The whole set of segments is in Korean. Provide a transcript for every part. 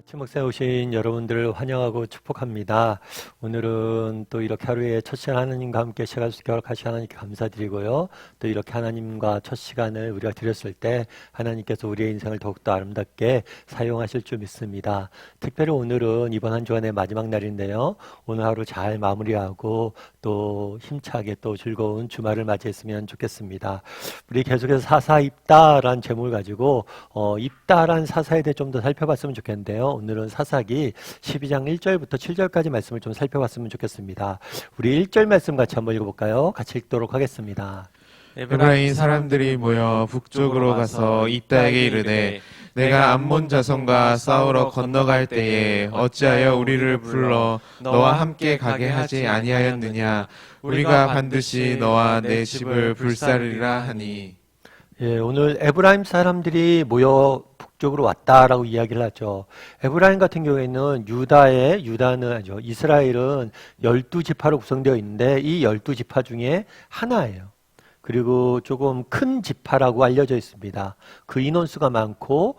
아침 목사에 오신 여러분들을 환영하고 축복합니다. 오늘은 또 이렇게 하루에 첫 시간 하나님과 함께 시간을 교역하시 하나님께 감사드리고요. 또 이렇게 하나님과 첫 시간을 우리가 드렸을 때 하나님께서 우리의 인생을 더욱더 아름답게 사용하실 줄 믿습니다. 특별히 오늘은 이번 한 주간의 마지막 날인데요. 오늘 하루 잘 마무리하고 또 힘차게 또 즐거운 주말을 맞이했으면 좋겠습니다. 우리 계속해서 사사입다라는 제목을 가지고 입다라는 사사에 대해 좀 더 살펴봤으면 좋겠는데요. 오늘은 사사기 12장 1절부터 7절까지 말씀을 좀 살펴봤으면 좋겠습니다. 우리 1절 말씀 같이 한번 읽어볼까요? 같이 읽도록 하겠습니다. 에브라임 사람들이 모여 북쪽으로 가서 입다에게 이르되 내가 암몬 자손과 싸우러 건너갈 때에 어찌하여 우리를 불러 너와 함께 가게 하지 아니하였느냐. 우리가 반드시 너와 내 집을 불사르리라 하니. 예, 오늘 에브라임 사람들이 모여 북쪽으로 왔다라고 이야기를 하죠. 에브라임 같은 경우에는 유다는 이스라엘은 12지파로 구성되어 있는데 이 12지파 중에 하나예요. 그리고 조금 큰 지파라고 알려져 있습니다. 그 인원수가 많고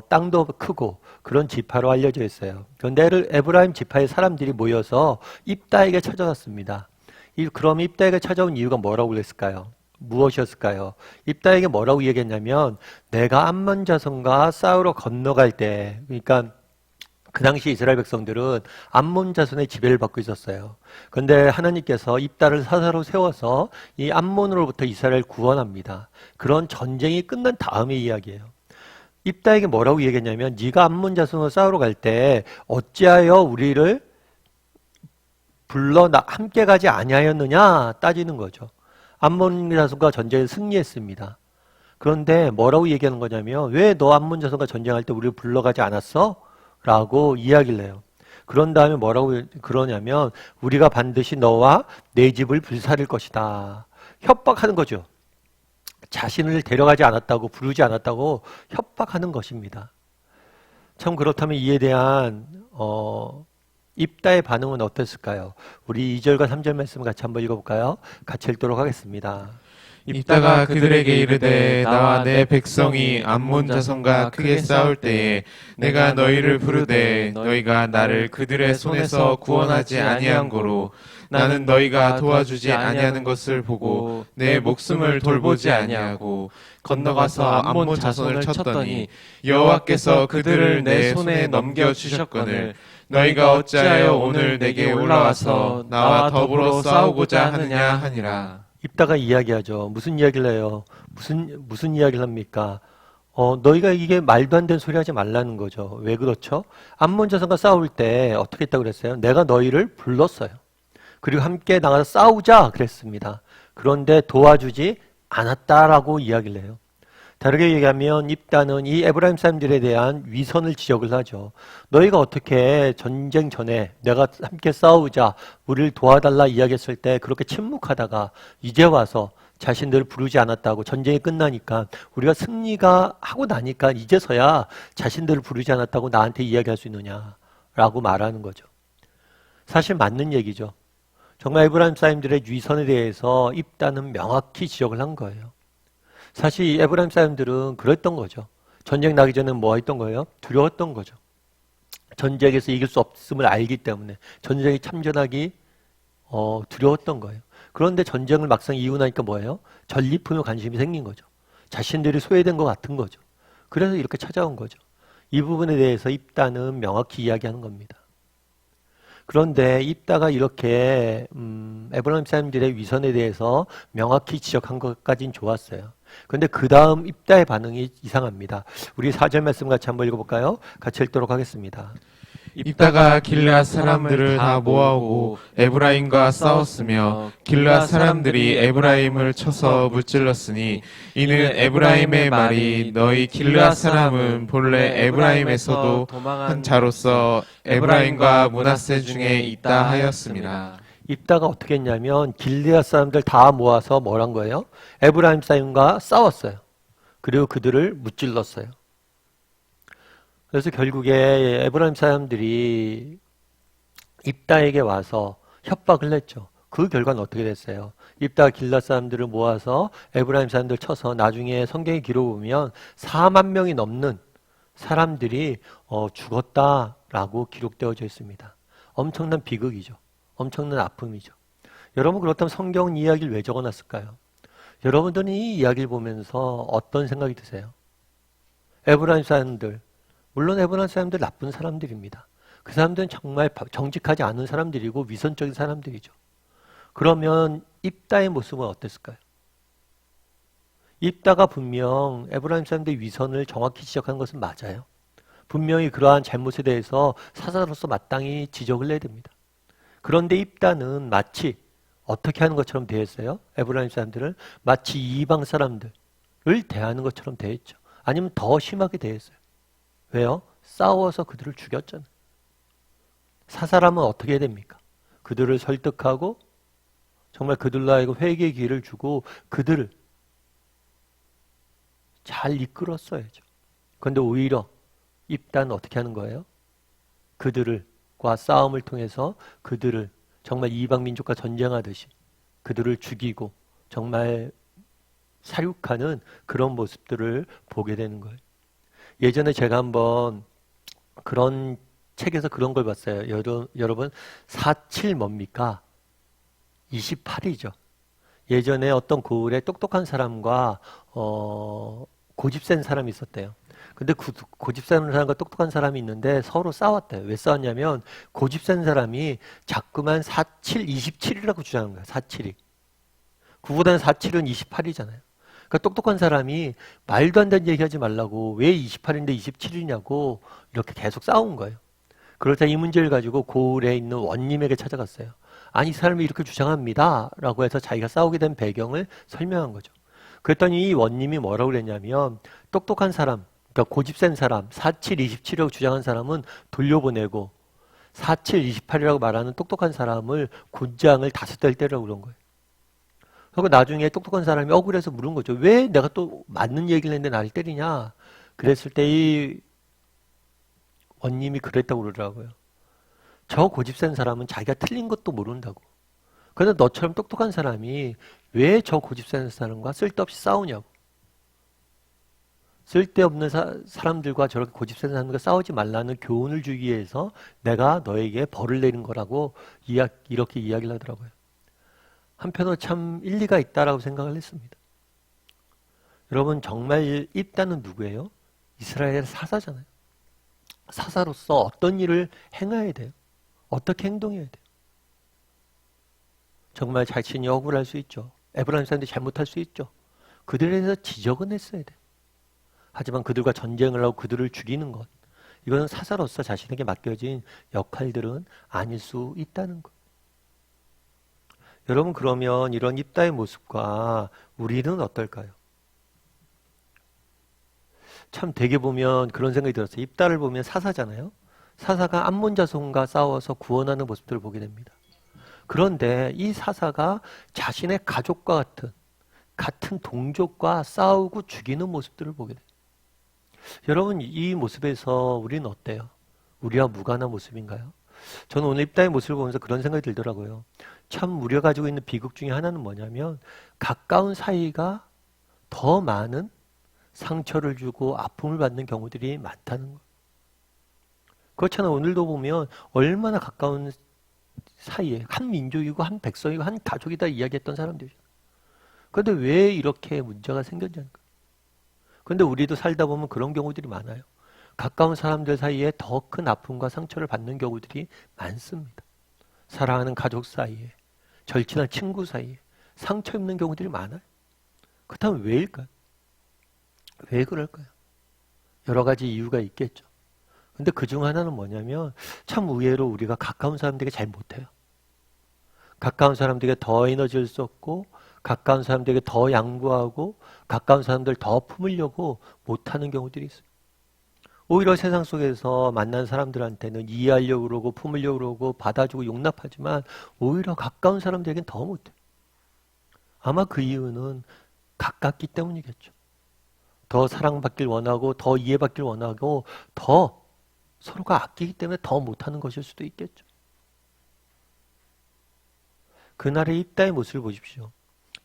땅도 크고 그런 지파로 알려져 있어요. 그런데 에브라임 지파의 사람들이 모여서 입다에게 찾아왔습니다. 그럼 입다에게 찾아온 이유가 뭐라고 그랬을까요? 무엇이었을까요? 입다에게 뭐라고 얘기했냐면 내가 암몬 자손과 싸우러 건너갈 때, 그러니까 그 당시 이스라엘 백성들은 암몬 자손의 지배를 받고 있었어요. 그런데 하나님께서 입다를 사사로 세워서 이 암몬으로부터 이스라엘을 구원합니다. 그런 전쟁이 끝난 다음의 이야기예요. 입다에게 뭐라고 얘기했냐면 네가 암몬 자손으로 싸우러 갈 때 어찌하여 우리를 불러 함께 가지 아니하였느냐 따지는 거죠. 암몬 자손과 전쟁에 승리했습니다. 그런데 뭐라고 얘기하는 거냐면 왜 너 암몬 자손과 전쟁할 때 우리를 불러가지 않았어? 라고 이야기를 해요. 그런 다음에 뭐라고 그러냐면 우리가 반드시 너와 내 집을 불사를 것이다. 협박하는 거죠. 자신을 데려가지 않았다고 부르지 않았다고 협박하는 것입니다. 참 그렇다면 이에 대한 입다의 반응은 어땠을까요? 우리 2절과 3절 말씀 같이 한번 읽어볼까요? 같이 읽도록 하겠습니다. 입다가 그들에게 이르되 나와 내 백성이 암몬 자손과 크게 싸울 때에 내가 너희를 부르되 너희가 나를 그들의 손에서 구원하지 아니한 고로 나는 너희가 도와주지 아니하는 것을 보고 내 목숨을 돌보지 아니하고 건너가서 암몬 자손을 쳤더니 여호와께서 그들을 내 손에 넘겨 주셨거늘 너희가 어찌하여 오늘 내게 올라와서 나와 더불어 싸우고자 하느냐 하니라. 입다가 이야기하죠. 무슨 이야기를 해요? 무슨 이야기를 합니까? 너희가 이게 말도 안 되는 소리 하지 말라는 거죠. 왜 그렇죠? 암몬 자손과 싸울 때 어떻게 했다고 그랬어요? 내가 너희를 불렀어요. 그리고 함께 나가서 싸우자 그랬습니다. 그런데 도와주지 않았다라고 이야기를 해요. 다르게 얘기하면 입다는 이 에브라임 사람들에 대한 위선을 지적을 하죠. 너희가 어떻게 전쟁 전에 내가 함께 싸우자, 우리를 도와달라 이야기했을 때 그렇게 침묵하다가 이제 와서 자신들을 부르지 않았다고 전쟁이 끝나니까 우리가 승리가 하고 나니까 이제서야 자신들을 부르지 않았다고 나한테 이야기할 수 있느냐라고 말하는 거죠. 사실 맞는 얘기죠. 정말 에브라임 사람들의 위선에 대해서 입다는 명확히 지적을 한 거예요. 사실 이 에브라임 사람들은 그랬던 거죠. 전쟁 나기 전에 뭐 했던 거예요? 두려웠던 거죠. 전쟁에서 이길 수 없음을 알기 때문에 전쟁에 참전하기 두려웠던 거예요. 그런데 전쟁을 막상 이기고 나니까 뭐예요? 전리품에 관심이 생긴 거죠. 자신들이 소외된 것 같은 거죠. 그래서 이렇게 찾아온 거죠. 이 부분에 대해서 입다는 명확히 이야기하는 겁니다. 그런데 입다가 이렇게 에브라임 사람들의 위선에 대해서 명확히 지적한 것까지는 좋았어요. 그런데 그 다음 입다의 반응이 이상합니다. 우리 4절 말씀 같이 한번 읽어볼까요? 같이 읽도록 하겠습니다. 입다가 길앗 사람들을 다 모아오고 에브라임과 싸웠으며 길앗 사람들이 에브라임을 쳐서 무찔렀으니 이는 에브라임의 말이 너희 길앗 사람은 본래 에브라임에서도 도망한 자로서 에브라임과 므낫세 중에 있다 하였습니다. 입다가 어떻게 했냐면 길르앗 사람들 다 모아서 뭘 한 거예요? 에브라임 사람과 싸웠어요. 그리고 그들을 무찔렀어요. 그래서 결국에 에브라임 사람들이 입다에게 와서 협박을 했죠. 그 결과는 어떻게 됐어요? 입다가 길르앗 사람들을 모아서 에브라임 사람들 쳐서 나중에 성경의 기록 보면 4만 명이 넘는 사람들이 죽었다라고 기록되어져 있습니다. 엄청난 비극이죠. 엄청난 아픔이죠. 여러분 그렇다면 성경 이야기를 왜 적어놨을까요? 여러분들은 이 이야기를 보면서 어떤 생각이 드세요? 에브라임 사람들, 물론 에브라임 사람들 나쁜 사람들입니다. 그 사람들은 정말 정직하지 않은 사람들이고 위선적인 사람들이죠. 그러면 입다의 모습은 어땠을까요? 입다가 분명 에브라임 사람들의 위선을 정확히 지적한 것은 맞아요. 분명히 그러한 잘못에 대해서 사사로서 마땅히 지적을 해야 됩니다. 그런데 입다는 마치 어떻게 하는 것처럼 대했어요? 에브라임 사람들을 마치 이방 사람들을 대하는 것처럼 대했죠. 아니면 더 심하게 대했어요. 왜요? 싸워서 그들을 죽였잖아요. 사사람은 어떻게 해야 됩니까? 그들을 설득하고 정말 그들로 하여금 회개의 기회를 주고 그들을 잘 이끌었어야죠. 그런데 오히려 입다는 어떻게 하는 거예요? 그들과 싸움을 통해서 그들을 정말 이방 민족과 전쟁하듯이 그들을 죽이고 정말 사육하는 그런 모습들을 보게 되는 거예요. 예전에 제가 한번 그런 책에서 그런 걸 봤어요. 여러분 47 뭡니까? 28이죠. 예전에 어떤 고을에 똑똑한 사람과 고집 센 사람이 있었대요. 근데 고집 센 사람과 똑똑한 사람이 있는데 서로 싸웠대요. 왜 싸웠냐면 고집 센 사람이 자꾸만 47, 27이라고 주장한 거예요. 47이. 그보다는 47은 28이잖아요. 그러니까 똑똑한 사람이 말도 안 되는 얘기하지 말라고 왜 28인데 27이냐고 이렇게 계속 싸운 거예요. 그러자 이 문제를 가지고 고을에 있는 원님에게 찾아갔어요. 아니 이 사람이 이렇게 주장합니다 라고 해서 자기가 싸우게 된 배경을 설명한 거죠. 그랬더니 이 원님이 뭐라고 그랬냐면 똑똑한 사람, 그러니까 고집 센 사람 47, 27이라고 주장한 사람은 돌려보내고 47, 28이라고 말하는 똑똑한 사람을 곤장을 5대 때리라고 그런 거예요. 그리고 나중에 똑똑한 사람이 억울해서 물은 거죠. 왜 내가 또 맞는 얘기를 했는데 나를 때리냐. 그랬을 때 이 원님이 그랬다고 그러더라고요. 저 고집 센 사람은 자기가 틀린 것도 모른다고. 그런데 너처럼 똑똑한 사람이 왜 저 고집 센 사람과 쓸데없이 싸우냐고. 쓸데없는 사람들과 저렇게 고집 센 사람들과 싸우지 말라는 교훈을 주기 위해서 내가 너에게 벌을 내린 거라고 이렇게 이야기를 하더라고요. 한편으로 참 일리가 있다라고 생각을 했습니다. 여러분 정말 입다는 누구예요? 이스라엘의 사사잖아요. 사사로서 어떤 일을 행해야 돼요? 어떻게 행동해야 돼요? 정말 자신이 억울할 수 있죠. 에브라임 사람들이 잘못할 수 있죠. 그들에 대해서 지적은 했어야 돼요. 하지만 그들과 전쟁을 하고 그들을 죽이는 것, 이거는 사사로서 자신에게 맡겨진 역할들은 아닐 수 있다는 것. 여러분 그러면 이런 입다의 모습과 우리는 어떨까요? 참 되게 보면 그런 생각이 들었어요. 입다를 보면 사사잖아요. 사사가 암몬 자손과 싸워서 구원하는 모습들을 보게 됩니다. 그런데 이 사사가 자신의 가족과 같은 동족과 싸우고 죽이는 모습들을 보게 돼요. 여러분 이 모습에서 우리는 어때요? 우리와 무관한 모습인가요? 저는 오늘 입다의 모습을 보면서 그런 생각이 들더라고요. 참 우리가 가지고 있는 비극 중에 하나는 뭐냐면 가까운 사이가 더 많은 상처를 주고 아픔을 받는 경우들이 많다는 거예요. 그렇잖아요. 오늘도 보면 얼마나 가까운 사이에 한 민족이고 한 백성이고 한 가족이다 이야기했던 사람들이죠. 그런데 왜 이렇게 문제가 생겼냐는 거예요. 그런데 우리도 살다 보면 그런 경우들이 많아요. 가까운 사람들 사이에 더 큰 아픔과 상처를 받는 경우들이 많습니다. 사랑하는 가족 사이에, 절친한 친구 사이에 상처 입는 경우들이 많아요. 그렇다면 왜일까요? 왜 그럴까요? 여러 가지 이유가 있겠죠. 근데 그중 하나는 뭐냐면 참 의외로 우리가 가까운 사람들에게 잘 못해요. 가까운 사람들에게 더 에너지를 쏟고 가까운 사람들에게 더 양보하고 가까운 사람들 더 품으려고 못하는 경우들이 있어요. 오히려 세상 속에서 만난 사람들한테는 이해하려고 그러고 품으려고 그러고 받아주고 용납하지만 오히려 가까운 사람들에게는 더 못해요. 아마 그 이유는 가깝기 때문이겠죠. 더 사랑받길 원하고 더 이해받길 원하고 더 서로가 아끼기 때문에 더 못하는 것일 수도 있겠죠. 그날의 입다의 모습을 보십시오.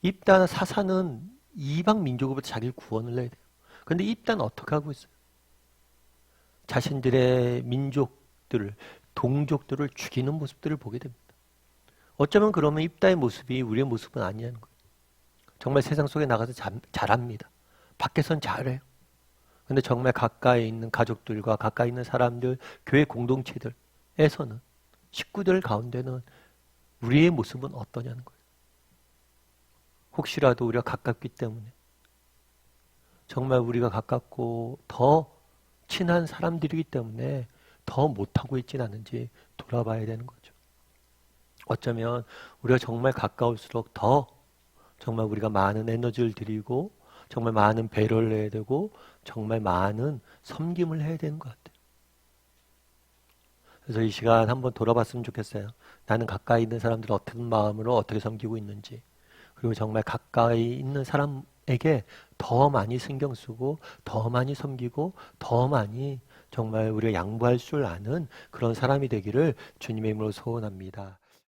입다 사사는 이방 민족으로부터 자기를 구원을 해야 돼요. 그런데 입다는 어떻게 하고 있어요? 자신들의 민족들을, 동족들을 죽이는 모습들을 보게 됩니다. 어쩌면 그러면 입다의 모습이 우리의 모습은 아니냐는 거예요. 정말 세상 속에 나가서 잘합니다. 밖에선 잘해요. 근데 정말 가까이 있는 가족들과 가까이 있는 사람들, 교회 공동체들에서는, 식구들 가운데는 우리의 모습은 어떠냐는 거예요. 혹시라도 우리가 가깝기 때문에 정말 우리가 가깝고 더 친한 사람들이기 때문에 더 못하고 있진 않은지 돌아봐야 되는 거죠. 어쩌면 우리가 정말 가까울수록 더 정말 우리가 많은 에너지를 들이고 정말 많은 배려를 해야 되고 정말 많은 섬김을 해야 되는 것 같아요. 그래서 이 시간 한번 돌아봤으면 좋겠어요. 나는 가까이 있는 사람들을 어떤 마음으로 어떻게 섬기고 있는지, 그리고 정말 가까이 있는 사람에게 더 많이 신경 쓰고 더 많이 섬기고 더 많이 정말 우리가 양보할 줄 아는 그런 사람이 되기를 주님의 이름으로 소원합니다.